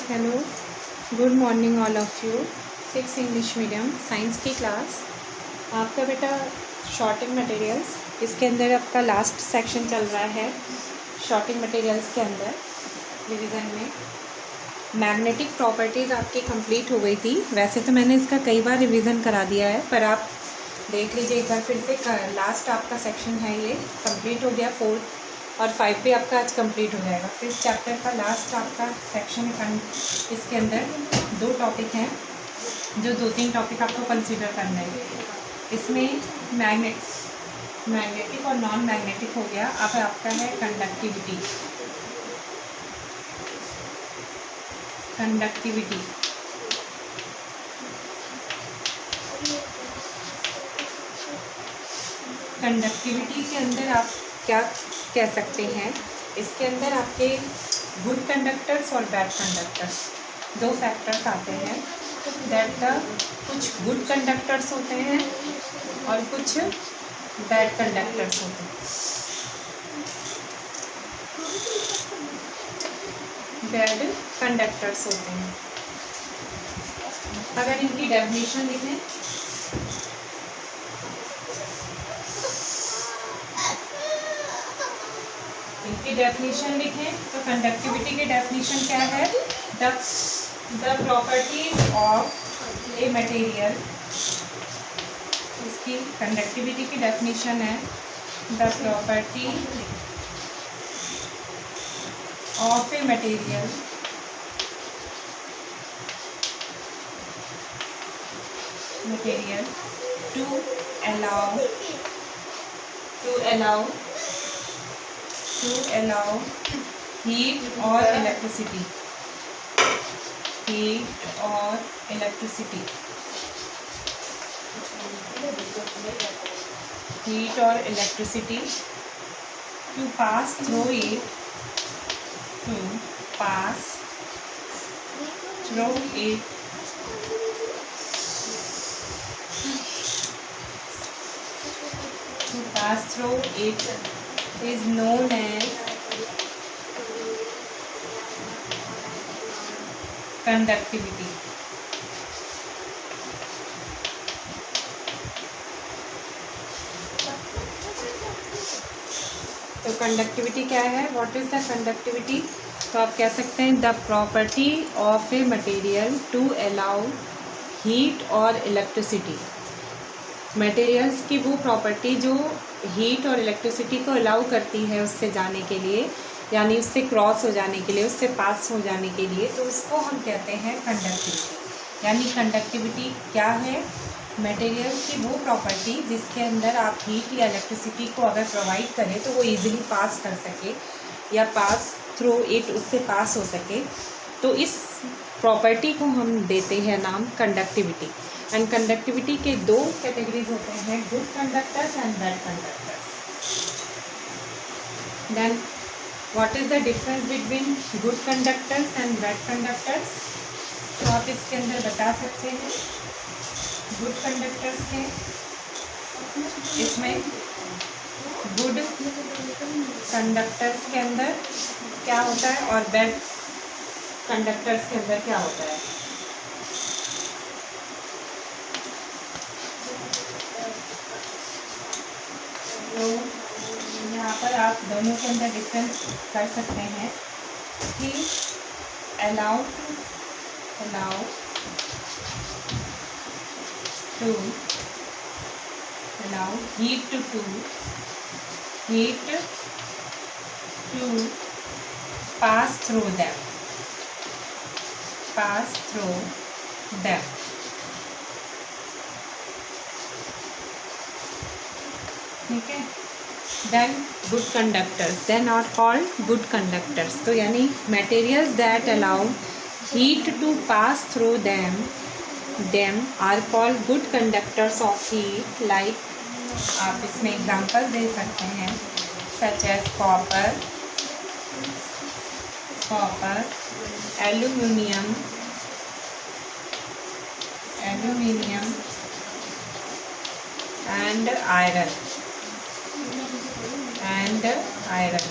Hello, good morning all of you. 6 English medium science की class. आपका बेटा shorting materials, इसके अंदर आपका लास्ट सेक्शन चल रहा है। शॉर्टिंग मटेरियल्स के अंदर रिवीजन में मैग्नेटिक प्रॉपर्टीज़ आपकी कंप्लीट हो गई थी। वैसे तो मैंने इसका कई बार रिवीजन करा दिया है, पर आप देख लीजिए एक बार फिर से। लास्ट आपका सेक्शन है, ये कंप्लीट हो गया। 4 और 5 भी आपका आज कंप्लीट हो जाएगा। फिर चैप्टर का लास्ट आपका सेक्शन है। इसके अंदर 2 टॉपिक हैं, जो 2-3 टॉपिक आपको कंसीडर करना है। इसमें मैग्नेटिक और नॉन मैग्नेटिक हो गया। अब आपका है कंडक्टिविटी। कंडक्टिविटी के अंदर आप क्या कह सकते हैं, इसके अंदर आपके गुड कंडक्टर्स और बैड कंडक्टर्स 2 फैक्टर्स आते हैं। दैट कुछ गुड कंडक्टर्स होते हैं और कुछ बैड कंडक्टर्स होते हैं। बैड कंडक्टर्स होते हैं। अगर इनकी डेफिनेशन लिखें, तो कंडक्टिविटी की डेफिनेशन क्या है? The properties of a material. इसकी कंडक्टिविटी की डेफिनेशन है the property of a material to allow heat or electricity to pass through it to pass through it is known as conductivity. तो conductivity क्या है? What is the conductivity? तो आप कह सकते हैं the property of a material to allow heat और electricity. Materials की वो प्रॉपर्टी जो हीट और इलेक्ट्रिसिटी को अलाउ करती है उससे जाने के लिए, यानी उससे क्रॉस हो जाने के लिए, उससे पास हो जाने के लिए, तो उसको हम कहते हैं कंडक्टिविटी। यानी कंडक्टिविटी क्या है? मटेरियल्स की वो प्रॉपर्टी जिसके अंदर आप हीट या इलेक्ट्रिसिटी को अगर प्रोवाइड करें तो वो ईजिली पास कर सके या पास थ्रू इट उससे पास हो सके, तो इस प्रॉपर्टी को हम देते हैं नाम कंडक्टिविटी। एंड कंडक्टिविटी के 2 कैटेगरीज होते हैं, good conductors and bad conductors. Then what is the difference between good conductors and bad conductors? तो आप इसके अंदर बता सकते हैं गुड कंडक्टर्स के, इसमें गुड कंडक्टर्स के अंदर क्या होता है और बैड कंडक्टर्स के अंदर क्या होता है? तो यहाँ पर आप दोनों के अंदर डिफरेंस कर सकते हैं कि allow heat to pass through them। ठीक है। Then good conductors then are called good conductors. तो यानी materials that allow heat to pass through them are called good conductors of heat. Like आप इसमें एग्जांपल दे सकते हैं such as copper, aluminium and iron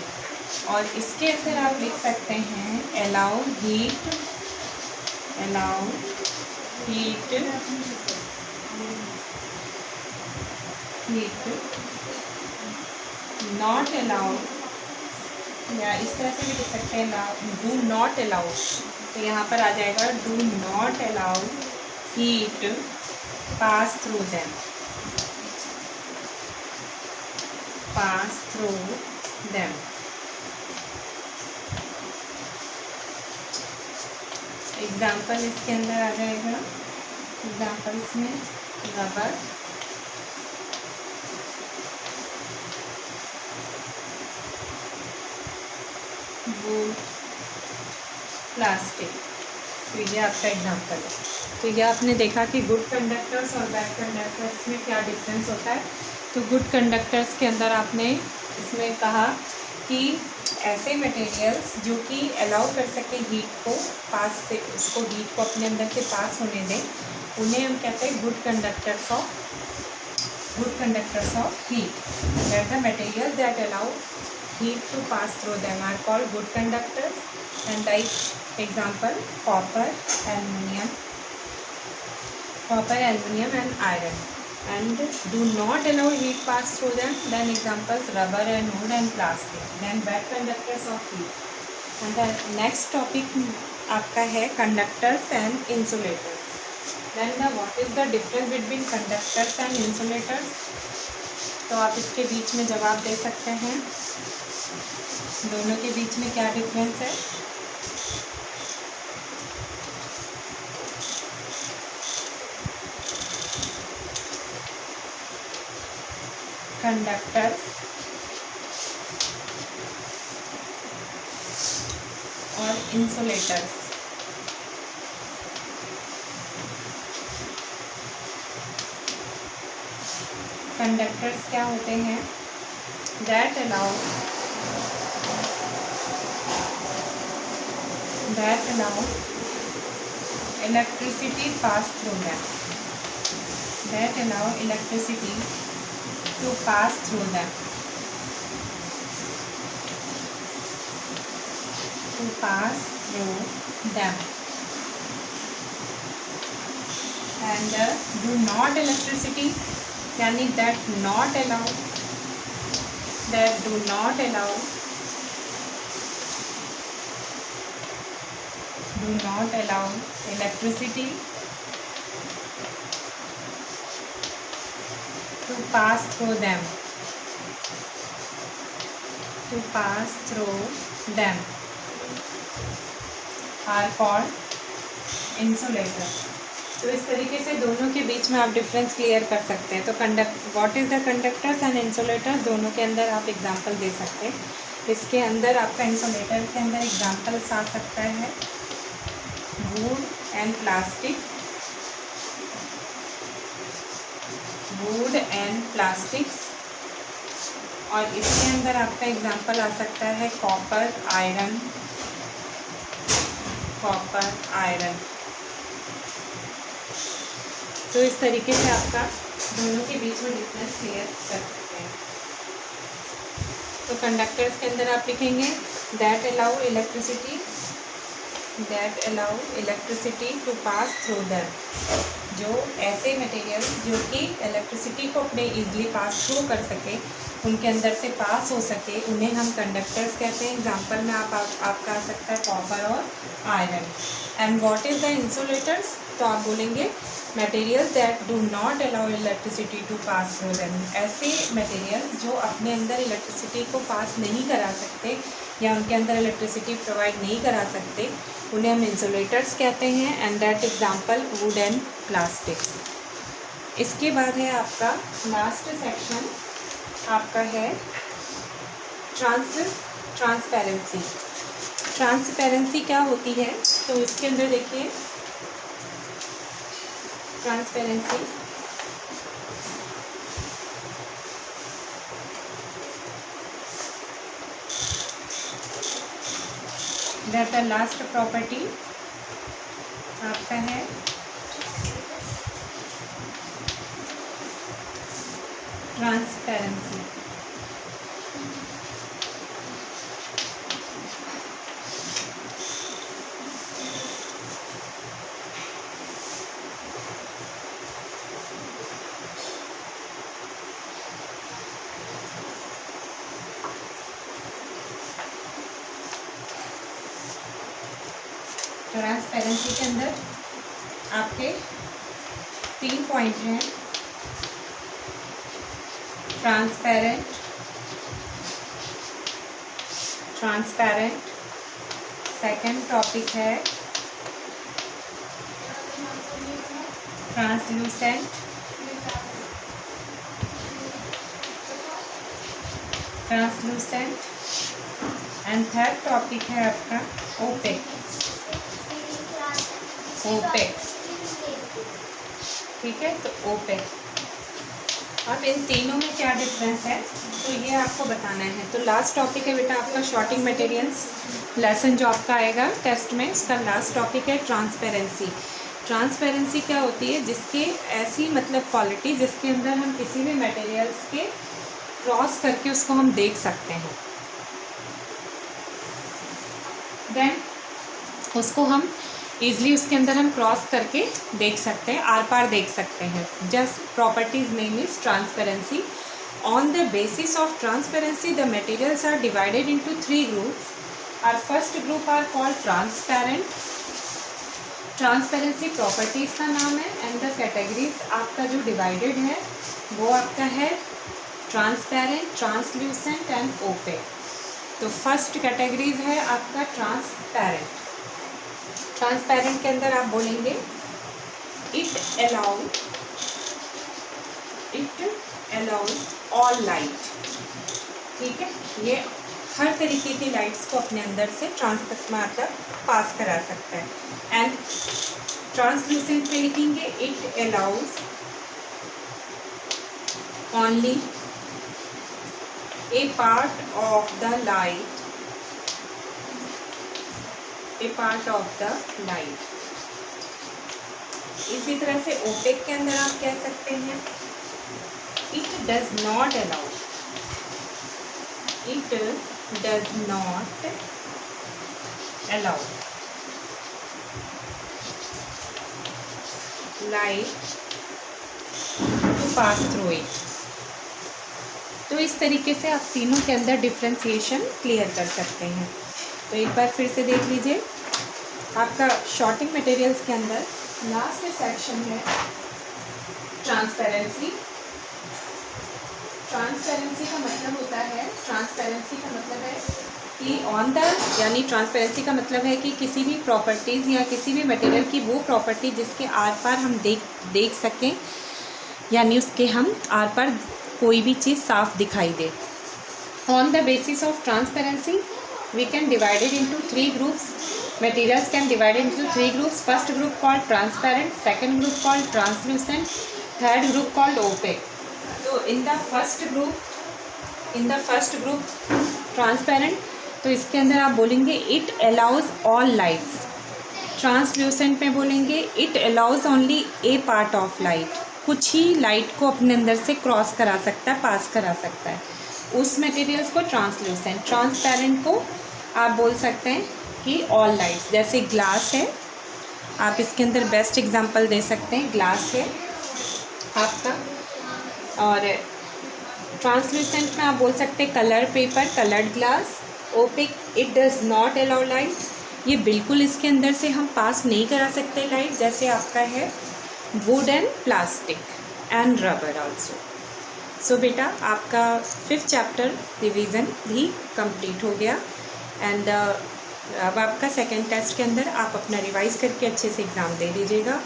और इसके अंदर आप लिख सकते हैं अलाउ हीट नॉट अलाउ, या इस तरह से भी लिख सकते हैं डू नॉट अलाउ। तो यहाँ पर आ जाएगा do not allow heat pass through them, pass through them. Example इसके अंदर आ जाएगा, एग्जाम्पल्स में रबर, वूल, प्लास्टिक। तो ये आपका एग्जाम्पल है। तो ये आपने देखा कि गुड कंडक्टर्स और बैड कंडक्टर्स में क्या डिफरेंस होता है। तो गुड कंडक्टर्स के अंदर आपने इसमें कहा कि ऐसे मटेरियल्स जो कि अलाउ कर सके हीट को पास से, उसको हीट को अपने अंदर से पास होने दें, उन्हें हम कहते हैं good conductors of heat. That the materials that allow heat to pass through them are called good conductors, and like example copper, aluminum and iron. And do not allow heat pass through them, then examples rubber and wood and plastic. Then bad conductors of heat. And the next topic आपका है conductors and insulators. Then what is the difference between conductors and insulators? तो आप इसके बीच में जवाब दे सकते हैं, दोनों के बीच में क्या डिफरेंस है। कंडक्टर और इंसुलेटर्स। कंडक्टर्स क्या होते हैं, that allow electricity pass through them, that allow electricity to pass through them, and do not electricity यानी that do not allow electricity to pass through them, are called insulator। तो इस तरीके से दोनों के बीच में आप डिफरेंस क्लियर कर सकते हैं। तो what is the conductors and insulators, दोनों के अंदर आप एग्जांपल दे सकते हैं। इसके अंदर आपका इंसुलेटर के अंदर एग्जांपल्स आ सकता है वुड एंड प्लास्टिक्स, और इसके अंदर आपका एग्जांपल आ सकता है कॉपर आयरन। तो इस तरीके से आपका दोनों के बीच में डिफरेंस क्लियर कर सकते हैं। तो कंडक्टर्स के अंदर आप लिखेंगे that allow electricity to pass through them, जो ऐसे मटेरियल्स जो कि इलेक्ट्रिसिटी को अपने ईजिली पास थ्रू कर सके, उनके अंदर से पास हो सके, उन्हें हम कंडक्टर्स कहते हैं। एग्जांपल में आपका आ सकता है कॉपर और iron. And what is the insulators, तो आप बोलेंगे materials that do not allow electricity to pass through them, ऐसे मटेरियल्स जो अपने अंदर इलेक्ट्रिसिटी को पास नहीं करा सकते या उनके अंदर इलेक्ट्रिसिटी प्रोवाइड नहीं करा सकते, उन्हें हम इंसुलेटर्स कहते हैं। And that example would and plastics. इसके बाद है आपका लास्ट सेक्शन, आपका है ट्रांसपेरेंसी। ट्रांसपेरेंसी क्या होती है, तो इसके अंदर देखिए transparency that the last property आपका है ट्रांसपेरेंसी। ट्रांसपेरेंसी के अंदर आपके 3 पॉइंट हैं। ट्रांसपेरेंट, सेकंड टॉपिक है ट्रांसलूसेंट, एंड थर्ड टॉपिक है आपका ओपेक। ठीक है, तो ओपेक। अब इन तीनों में क्या डिफरेंस है तो ये आपको बताना है। तो लास्ट टॉपिक है बेटा आपका शॉर्टिंग मटेरियल्स लेसन जो आपका आएगा टेस्ट में, उसका लास्ट टॉपिक है ट्रांसपेरेंसी। ट्रांसपेरेंसी क्या होती है, जिसके ऐसी मतलब क्वालिटी जिसके अंदर हम किसी भी मटेरियल्स के क्रॉस करके उसको हम देख सकते हैं। देन उसको हम ईजिली उसके अंदर हम क्रॉस करके देख सकते हैं, आर पार देख सकते हैं। Just properties name is transparency. On the basis of transparency the materials are divided into 3 groups. Our first group are called transparent. Transparency properties का नाम है एंड द कैटेगरीज आपका जो डिवाइडेड है वो आपका है ट्रांसपेरेंट, ट्रांसल्यूसेंट एंड ओपेक। तो फर्स्ट कैटेगरीज है आपका ट्रांसपेरेंट। ट्रांसपेरेंट के अंदर आप बोलेंगे इट अलाउज ऑल लाइट। ठीक है, ये हर तरीके की लाइट्स को अपने अंदर से मतलब पास करा सकता है। एंड ट्रांसल्यूसेंट में लिखेंगे it allows only a part of the light, इसी तरह से ओपेक के अंदर आप कह सकते हैं it does not allow light to pass through it। तो इस तरीके से आप तीनों के अंदर डिफ्रेंसिएशन क्लियर कर सकते हैं। तो एक बार फिर से देख लीजिए, आपका शॉर्टिंग मटेरियल्स के अंदर लास्ट सेक्शन है ट्रांसपेरेंसी। ट्रांसपेरेंसी का मतलब होता है, कि ऑन द, यानी ट्रांसपेरेंसी का मतलब है कि किसी भी प्रॉपर्टीज़ या किसी भी मटेरियल की वो प्रॉपर्टी जिसके आर पार हम देख सकें, यानी उसके हम आर पार कोई भी चीज़ साफ दिखाई दे। On the basis of transparency we can divided into 3 groups. Materials can divided into 3 groups. First group called transparent, second group called translucent, third group called opaque. तो in the first group transparent, तो इसके अंदर आप बोलेंगे it allows all lights. Translucent में बोलेंगे it allows only a part of light, कुछ ही लाइट को अपने अंदर से क्रॉस करा सकता है, पास करा सकता है, उस मटेरियल्स को ट्रांसल्यूसेंट। ट्रांसपेरेंट को आप बोल सकते हैं कि ऑल लाइट्स, जैसे ग्लास है, आप इसके अंदर बेस्ट एग्जांपल दे सकते हैं, ग्लास है आपका। और ट्रांसल्यूसेंट में आप बोल सकते हैं colour paper, coloured glass. Opaque, it does not allow light, ये बिल्कुल इसके अंदर से हम पास नहीं करा सकते लाइट, जैसे आपका है wood and plastic and rubber also. So बेटा आपका 5th चैप्टर रिवीजन भी कंप्लीट हो गया। एंड अब आपका सेकंड टेस्ट के अंदर आप अपना रिवाइज करके अच्छे से एग्ज़ाम दे दीजिएगा।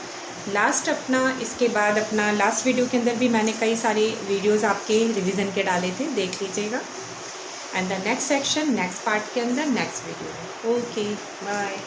लास्ट अपना, इसके बाद अपना लास्ट वीडियो के अंदर भी मैंने कई सारे वीडियोस आपके रिवीजन के डाले थे, देख लीजिएगा। And the next section next part के अंदर नेक्स्ट वीडियो। Okay, bye.